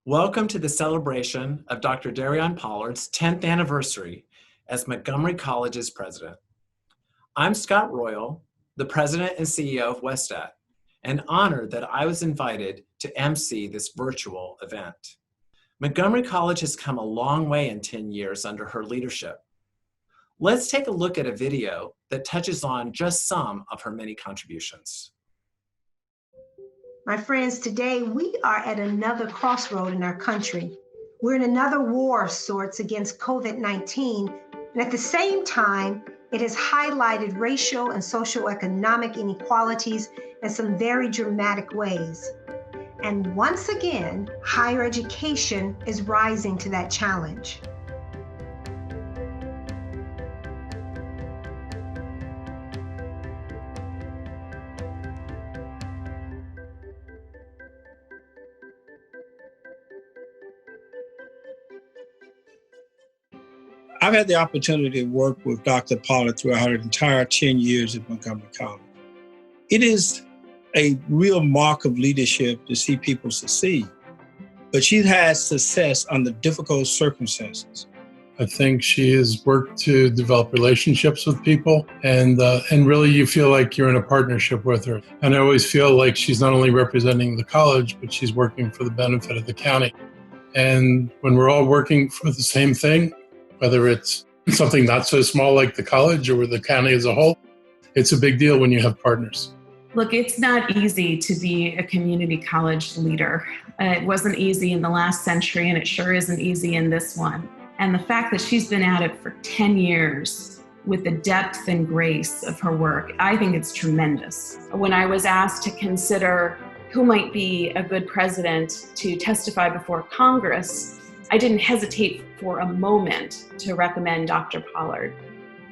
Welcome to the celebration of Dr. DeRionne Pollard's 10th anniversary as Montgomery College's president. I'm Scott Royal, the president and CEO of WESTAT, and honored that I was invited to MC this virtual event. Montgomery College has come a long way in 10 years under her leadership. Let's take a look at a video that touches on just some of her many contributions. My friends, today we are at another crossroad in our country. We're in another war of sorts against COVID-19, and at the same time, it has highlighted racial and socioeconomic inequalities in some very dramatic ways. And once again, higher education is rising to that challenge. I've had the opportunity to work with Dr. Pollard throughout her entire 10 years at Montgomery College. It is a real mark of leadership to see people succeed, but she's had success under difficult circumstances. I think she has worked to develop relationships with people, and really you feel like you're in a partnership with her. And I always feel like she's not only representing the college, but she's working for the benefit of the county. And when we're all working for the same thing, whether it's something not so small like the college or the county as a whole, it's a big deal when you have partners. Look, it's not easy to be a community college leader. It wasn't easy in the last century, and it sure isn't easy in this one. And the fact that she's been at it for 10 years with the depth and grace of her work, I think it's tremendous. When I was asked to consider who might be a good president to testify before Congress, I didn't hesitate for a moment to recommend Dr. Pollard,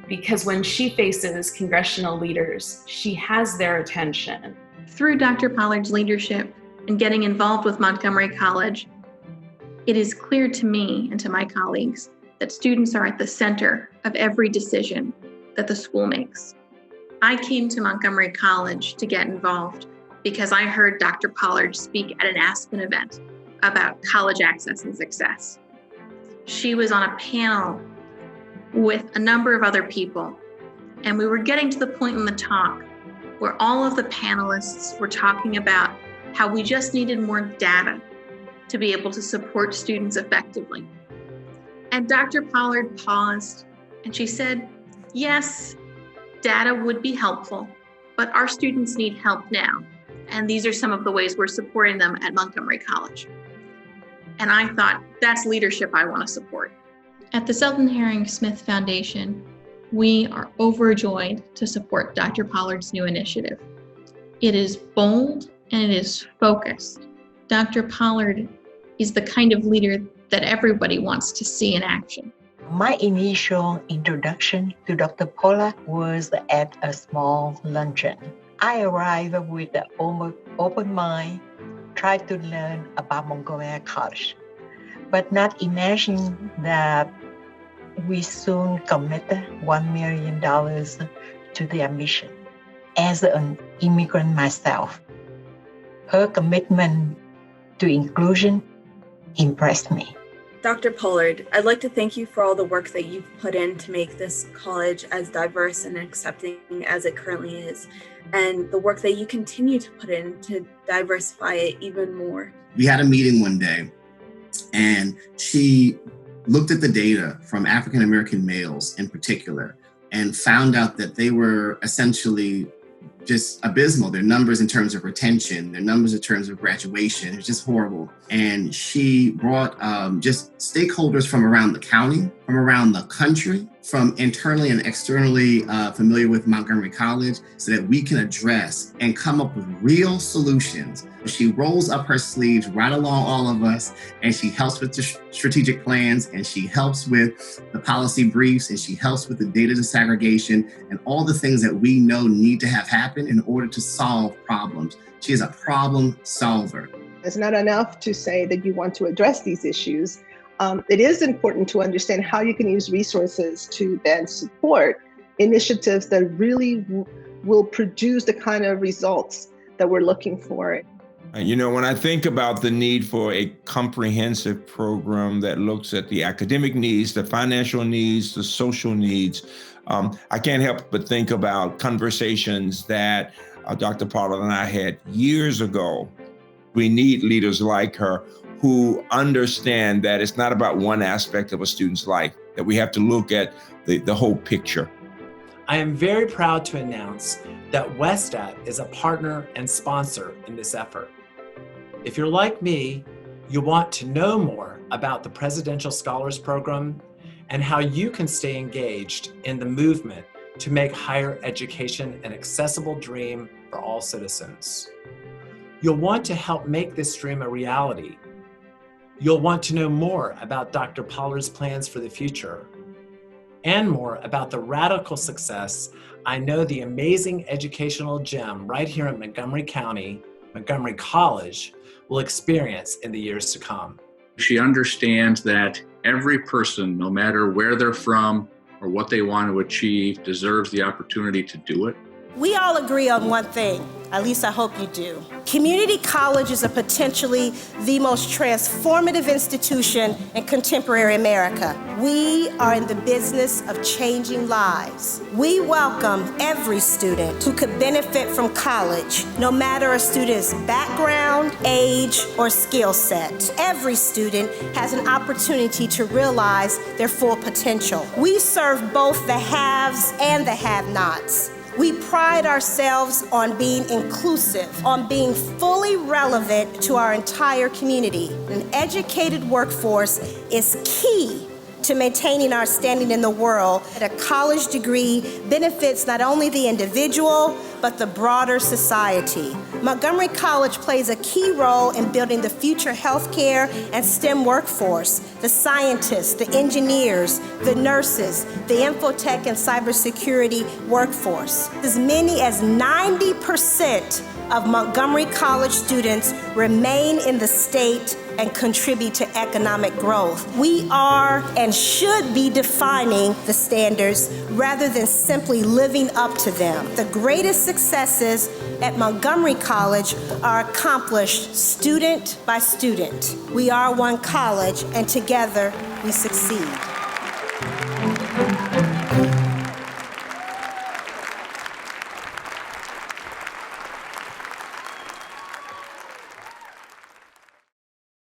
because when she faces congressional leaders, she has their attention. Through Dr. Pollard's leadership and getting involved with Montgomery College, it is clear to me and to my colleagues that students are at the center of every decision that the school makes. I came to Montgomery College to get involved because I heard Dr. Pollard speak at an Aspen event about college access and success. She was on a panel with a number of other people, and we were getting to the point in the talk where all of the panelists were talking about how we just needed more data to be able to support students effectively. And Dr. Pollard paused and she said, yes, data would be helpful, but our students need help now. And these are some of the ways we're supporting them at Montgomery College. And I thought, that's leadership I want to support. At the Seldin HARING-SMITH Foundation, we are overjoyed to support Dr. Pollard's new initiative. It is bold and it is focused. Dr. Pollard is the kind of leader that everybody wants to see in action. My initial introduction to Dr. Pollard was at a small luncheon. I arrived with an open mind, tried to learn about Montgomery College, but not imagining that we soon committed $1 million to the ambition. As an immigrant myself, her commitment to inclusion impressed me. Dr. Pollard, I'd like to thank you for all the work that you've put in to make this college as diverse and accepting as it currently is, and the work that you continue to put in to diversify it even more. We had a meeting one day, and she looked at the data from African-American males in particular and found out that they were essentially just abysmal. Their numbers in terms of retention, their numbers in terms of graduation, it's just horrible. And she brought just stakeholders from around the county, from around the country, from internally and externally familiar with Montgomery College, so that we can address and come up with real solutions. She rolls up her sleeves right along all of us, and she helps with the strategic plans, and she helps with the policy briefs, and she helps with the data disaggregation and all the things that we know need to have happen in order to solve problems. She is a problem solver. It's not enough to say that you want to address these issues. It is important to understand how you can use resources to then support initiatives that really will produce the kind of results that we're looking for. You know, when I think about the need for a comprehensive program that looks at the academic needs, the financial needs, the social needs, I can't help but think about conversations that Dr. Pollard and I had years ago. We need leaders like her who understand that it's not about one aspect of a student's life, that we have to look at the whole picture. I am very proud to announce that WESTAT is a partner and sponsor in this effort. If you're like me, you want to know more about the Presidential Scholars Program and how you can stay engaged in the movement to make higher education an accessible dream for all citizens. You'll want to help make this dream a reality. You'll want to know more about Dr. Pollard's plans for the future and more about the radical success I know the amazing educational gem right here in Montgomery County, Montgomery College, will experience in the years to come. She understands that every person, no matter where they're from or what they want to achieve, deserves the opportunity to do it. We all agree on one thing, at least I hope you do. Community college is a potentially the most transformative institution in contemporary America. We are in the business of changing lives. We welcome every student who could benefit from college, no matter a student's background, age, or skill set. Every student has an opportunity to realize their full potential. We serve both the haves and the have-nots. We pride ourselves on being inclusive, on being fully relevant to our entire community. An educated workforce is key to maintaining our standing in the world. A college degree benefits not only the individual, but the broader society. Montgomery College plays a key role in building the future healthcare and STEM workforce, the scientists, the engineers, the nurses, the infotech and cybersecurity workforce. As many as 90% of Montgomery College students remain in the state and contribute to economic growth. We are and should be defining the standards rather than simply living up to them. The greatest successes at Montgomery College are accomplished student by student. We are one college, and together we succeed.